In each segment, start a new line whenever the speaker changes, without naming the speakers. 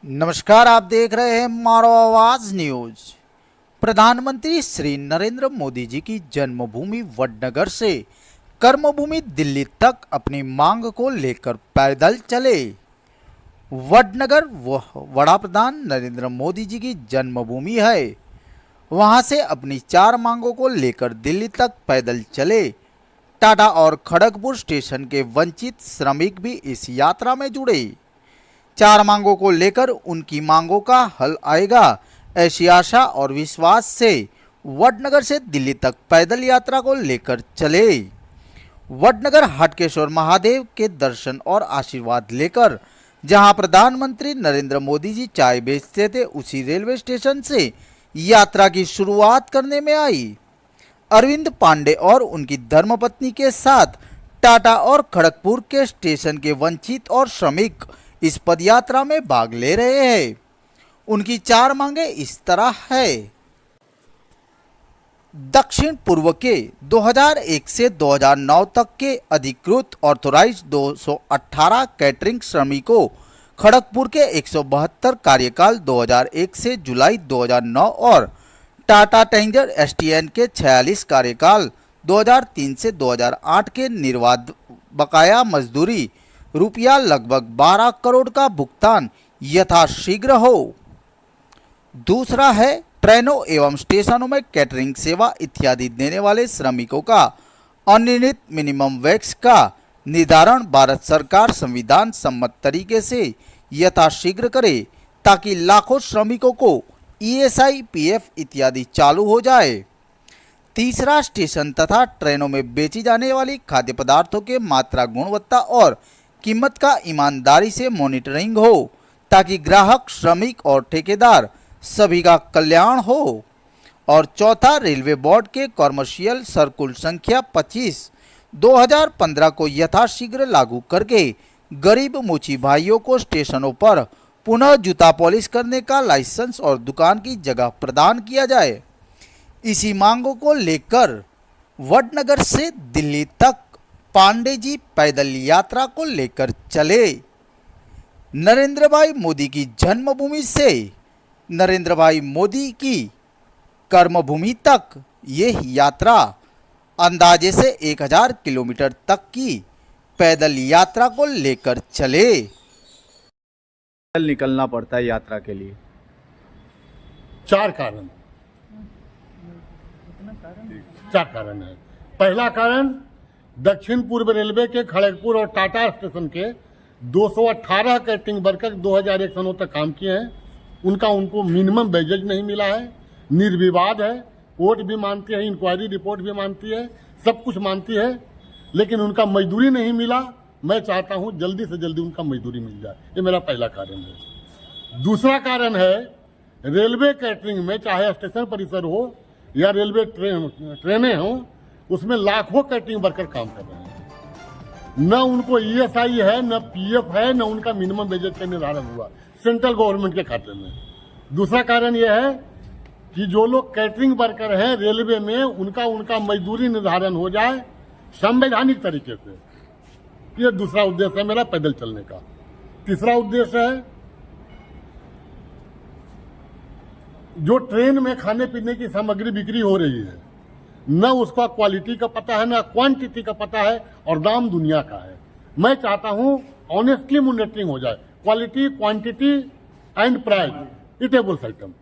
नमस्कार, आप देख रहे हैं मारो आवाज न्यूज। प्रधानमंत्री श्री नरेंद्र मोदी जी की जन्मभूमि वडनगर से कर्मभूमि दिल्ली तक अपनी मांग को लेकर पैदल चले। वडनगर वड़ा प्रधान नरेंद्र मोदी जी की जन्मभूमि है। वहां से अपनी 4 मांगों को लेकर दिल्ली तक पैदल चले। टाटा और खड़गपुर स्टेशन के वंचित श्रमिक भी इस यात्रा में जुड़े। 4 मांगों को लेकर उनकी मांगों का हल आएगा, ऐसी आशा और विश्वास से वडनगर से दिल्ली तक पैदल यात्रा को लेकर चले। वडनगर हटकेश्वर महादेव के दर्शन और आशीर्वाद लेकर जहां प्रधानमंत्री नरेंद्र मोदी जी चाय बेचते थे, उसी रेलवे स्टेशन से यात्रा की शुरुआत करने में आई। अरविंद पांडे और उनकी धर्मपत्नी के साथ टाटा और खड़गपुर के स्टेशन के वंचित और श्रमिक इस पदयात्रा में भाग ले रहे हैं। उनकी 4 मांगे इस तरह है। दक्षिण पूर्व के 2001 से 2009 तक के अधिकृत ऑथोराइज 218 कैटरिंग श्रमिकों, खड़गपुर के 172 कार्यकाल 2001 से जुलाई 2009 और टाटा टेंजर एसटीएन के 46 कार्यकाल 2003 से 2008 के निर्बाध बकाया मजदूरी रुपया लगभग 12 करोड़ का भुगतान यथाशीघ्र हो। दूसरा है ट्रेनों एवं स्टेशनों में कैटरिंग सेवा इत्यादि देने वाले श्रमिकों का अनिर्णीत मिनिमम वेज का निर्धारण भारत सरकार संविधान सम्मत तरीके से यथाशीघ्र करे, ताकि लाखों श्रमिकों को ईएसआई, पीएफ इत्यादि चालू हो जाए। तीसरा, स्टेशन तथा ट्रेनों में बेची जाने वाली खाद्य पदार्थों के मात्रा, गुणवत्ता और कीमत का ईमानदारी से मॉनिटरिंग हो, ताकि ग्राहक, श्रमिक और ठेकेदार सभी का कल्याण हो। और चौथा, रेलवे बोर्ड के कॉमर्शियल सर्कुलर संख्या 25 2015 को यथाशीघ्र लागू करके गरीब मोची भाइयों को स्टेशनों पर पुनः जूता पॉलिश करने का लाइसेंस और दुकान की जगह प्रदान किया जाए। इसी मांगों को लेकर वडनगर से दिल्ली तक पांडे जी पैदल यात्रा को लेकर चले। नरेंद्र भाई मोदी की जन्मभूमि से नरेंद्र भाई मोदी की कर्मभूमि तक ये यात्रा अंदाजे से 1000 किलोमीटर तक की पैदल यात्रा को लेकर चले।
पैदल निकलना पड़ता है यात्रा के लिए।
4 कारण है। पहला कारण, दक्षिण पूर्व रेलवे के खड़गपुर और टाटा स्टेशन के 218 कैटरिंग वर्कर 2001 सनों तक काम किए हैं। उनको मिनिमम वेजेज नहीं मिला है, निर्विवाद है, कोर्ट भी मानती है, इंक्वायरी रिपोर्ट भी मानती है, सब कुछ मानती है, लेकिन उनका मजदूरी नहीं मिला। मैं चाहता हूं जल्दी से जल्दी उनका मजदूरी मिल जाए। ये मेरा पहला कारण है। दूसरा कारण है, रेलवे कैटरिंग में चाहे स्टेशन परिसर हो या रेलवे ट्रेनें हों, उसमें लाखों कैटरिंग वर्कर काम कर रहे हैं। न उनको ईएसआई है, न पीएफ है, न उनका मिनिमम वेजेज का निर्धारण हुआ सेंट्रल गवर्नमेंट के खाते में। दूसरा कारण यह है कि जो लोग कैटरिंग वर्कर हैं रेलवे में, उनका मजदूरी निर्धारण हो जाए संवैधानिक तरीके से। ये दूसरा उद्देश्य है मेरा पैदल चलने का। तीसरा उद्देश्य है, जो ट्रेन में खाने पीने की सामग्री बिक्री हो रही है, न उसका क्वालिटी का पता है, न क्वांटिटी का पता है, और दाम दुनिया का है। मैं चाहता हूं ऑनेस्टली मॉनिटरिंग हो जाए, quality, quantity and price, eatables item.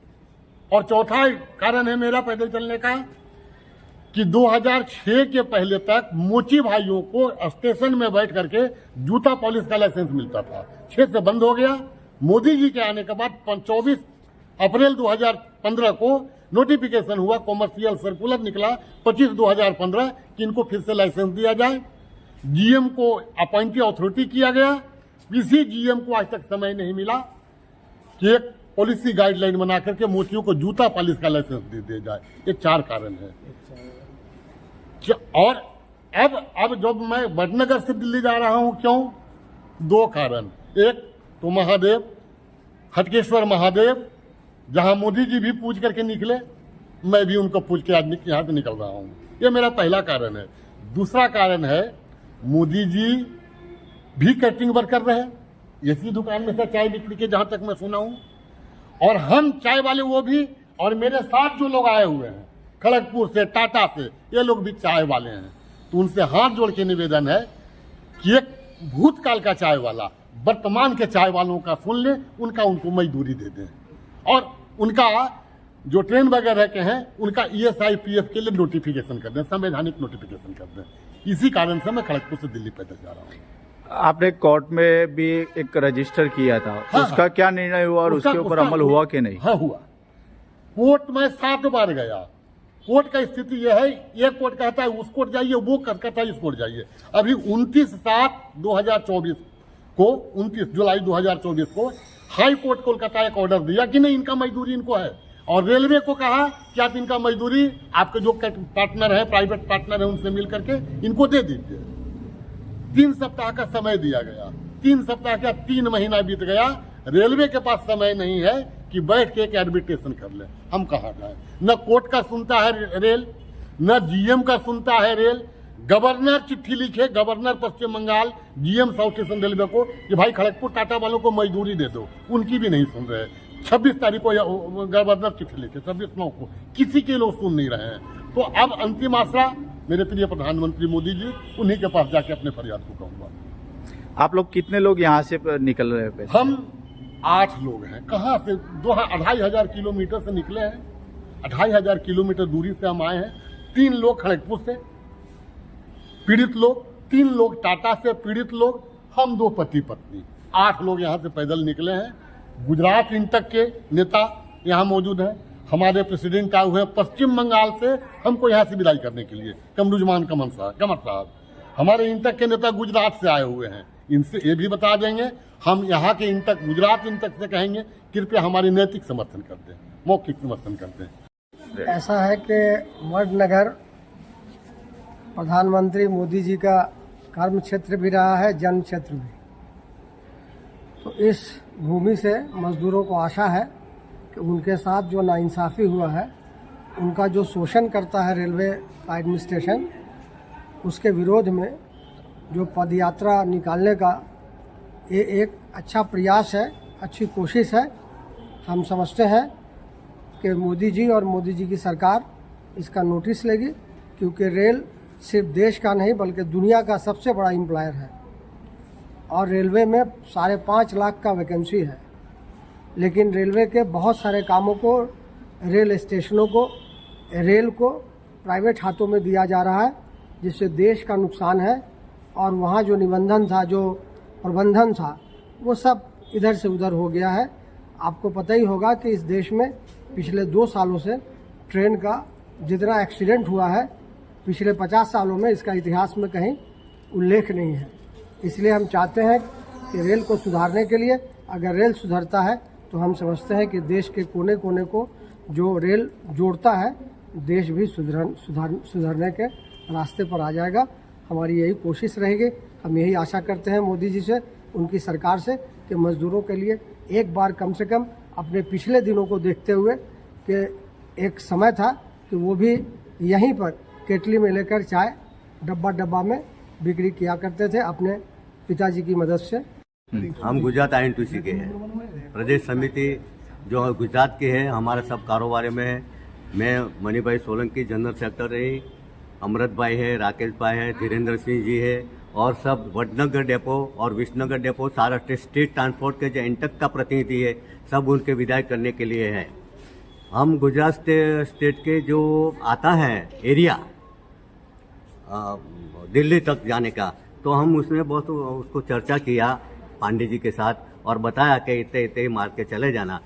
और चौथा कारण है मेरा पैदल चलने का कि 2006 के पहले तक मोची भाइयों को स्टेशन में बैठ करके जूता पॉलिश का लाइसेंस मिलता था। 6 से बंद हो गया। मोदी जी के आने के बाद 24 अप्रैल 2015 को नोटिफिकेशन हुआ, कॉमर्शियल सर्कुलर निकला 25 2015 कि इनको फिर से लाइसेंस दिया जाए। जीएम को अपॉइंटी अथॉरिटी किया गया। किसी जीएम को आज तक समय नहीं मिला कि एक पॉलिसी गाइडलाइन बना करके मोचियों को जूता पॉलिश का लाइसेंस दे दिया जाए। ये 4 कारण है। और अब जब मैं वडनगर से दिल्ली जा रहा हूं, क्यों? 2 कारण। एक तो महादेव, हटकेश्वर महादेव, जहां मोदी जी भी पूज करके निकले, मैं भी उनको पूज के आज यहां से निकल रहा हूं। ये मेरा पहला कारण है। दूसरा कारण है, मोदी जी भी कैटरिंग वर्कर रहे, इसी दुकान में से चाय बिक्री के, जहां तक मैं सुना हूं। और हम चाय वाले वो भी, और मेरे साथ जो लोग आए हुए हैं खड़गपुर से, टाटा से, ये लोग भी चाय वाले हैं। तो उनसे हाथ जोड़ के निवेदन है कि एक भूतकाल का चाय वाला वर्तमान के चाय वालों का सुन ले, उनको मजदूरी दे दें, और उनका जो ट्रेन वगैरह के हैं उनका ESI PF के लिए नोटिफिकेशन कर दें, संवैधानिक नोटिफिकेशन कर दें। इसी कारण से मैं खड़गपुर से दिल्ली पैदल जा रहा हूँ।
आपने कोर्ट में भी एक रजिस्टर किया था,
हाँ,
उसका क्या निर्णय हुआ और उसके ऊपर अमल हुआ कि नहीं?
हाँ, हुआ। कोर्ट में 7 बार गया। कोर्ट का स्थिति यह है, एक कोर्ट कहता है उस कोर्ट जाइए, वो कहता है इस कोर्ट जाइए। अभी 29/7/2024 को, 29 जुलाई 2024 को हाई कोर्ट कोलकाता एक ऑर्डर दिया कि नहीं, इनका मजदूरी इनको है, और रेलवे को कहा कि आप इनका मजदूरी आपके जो पार्टनर है, प्राइवेट पार्टनर है, उनसे मिल करके इनको दे दीजिए। 3 सप्ताह का समय दिया गया। 3 सप्ताह का 3 महीना बीत गया। रेलवे के पास समय नहीं है कि बैठ के एक आर्बिट्रेशन कर ले। हम कहाँ जाए? न कोर्ट का सुनता है रेल, न GM का सुनता है रेल। गवर्नर चिट्ठी लिखे, governor Paschim Bengal, GM south eastern railway को कि भाई खड़गपुर टाटा वालों को मजदूरी दे दो, उनकी भी नहीं सुन रहे। 26 तारीख को गवर्नर चिट्ठी लिखे, 26/9 को, किसी के लोग सुन नहीं रहे हैं। तो अब अंतिम आसरा मेरे प्रिय प्रधानमंत्री मोदी जी, उन्हीं के पास जाके अपने फरियाद को कहूंगा।
आप लोग कितने लोग यहाँ से निकल रहे हैं?
हम 8 लोग हैं। कहाँ से? 2500 किलोमीटर से निकले हैं। 2500 किलोमीटर दूरी से हम आए हैं। 3 लोग खड़गपुर से पीड़ित लोग, 3 लोग टाटा से पीड़ित लोग, हम 2 पति पत्नी, 8 लोग यहाँ से पैदल निकले हैं। गुजरात इंटक के नेता यहाँ मौजूद हैं। हमारे प्रेसिडेंट आए हुए हैं पश्चिम बंगाल से हमको यहाँ से विदाई करने के लिए, कमरुजमान कमर साहब। हमारे इंटक के नेता गुजरात से आए हुए हैं। इनसे ये भी बता देंगे, हम यहाँ के इंटक, गुजरात इंटक से कहेंगे कृपया हमारी नैतिक समर्थन कर दें, मौखिक समर्थन कर दें।
ऐसा है कि वडनगर प्रधानमंत्री मोदी जी का कर्म क्षेत्र भी रहा है, जन्म क्षेत्र भी। तो इस भूमि से मजदूरों को आशा है कि उनके साथ जो नाइंसाफ़ी हुआ है, उनका जो शोषण करता है रेलवे का एडमिनिस्ट्रेशन, उसके विरोध में जो पदयात्रा निकालने का ये एक अच्छा प्रयास है, अच्छी कोशिश है। हम समझते हैं कि मोदी जी और मोदी जी की सरकार इसका नोटिस लेगी, क्योंकि रेल सिर्फ देश का नहीं बल्कि दुनिया का सबसे बड़ा एम्प्लॉयर है, और रेलवे में 5.5 लाख का वैकेंसी है। लेकिन रेलवे के बहुत सारे कामों को, रेल स्टेशनों को, रेल को प्राइवेट हाथों में दिया जा रहा है, जिससे देश का नुकसान है। और वहाँ जो निबंधन था, जो प्रबंधन था, वो सब इधर से उधर हो गया है। आपको पता ही होगा कि इस देश में पिछले 2 सालों से ट्रेन का जितना एक्सीडेंट हुआ है, पिछले 50 सालों में इसका इतिहास में कहीं उल्लेख नहीं है। इसलिए हम चाहते हैं कि रेल को सुधारने के लिए, अगर रेल सुधरता है तो हम समझते हैं कि देश के कोने कोने को जो रेल जोड़ता है, देश भी सुधरने के रास्ते पर आ जाएगा। हमारी यही कोशिश रहेगी। हम यही आशा करते हैं मोदी जी से, उनकी सरकार से, कि मजदूरों के लिए एक बार कम से कम अपने पिछले दिनों को देखते हुए, कि एक समय था कि वो भी यहीं पर केटली में लेकर चाय डब्बा में बिक्री किया करते थे अपने पिताजी की मदद से।
हम गुजरात INTUC के हैं, प्रदेश समिति जो गुजरात के है, हमारा सब कारोबार में है। मैं मणिभाई सोलंकी जनरल सेक्रेटरी, अमृत भाई है, राकेश भाई है, धीरेन्द्र सिंह जी है, और सब वडनगर डेपो और विष्णुनगर डेपो, सारा स्टेट ट्रांसपोर्ट के जो इंटक का प्रतिनिधि है, सब उनके विदाई करने के लिए है। हम गुजरात स्टेट के जो आता है एरिया दिल्ली तक जाने का, तो हम उसमें बहुत उसको चर्चा किया पांडे जी के साथ, और बताया कि इतने इतने मार के चले जाना।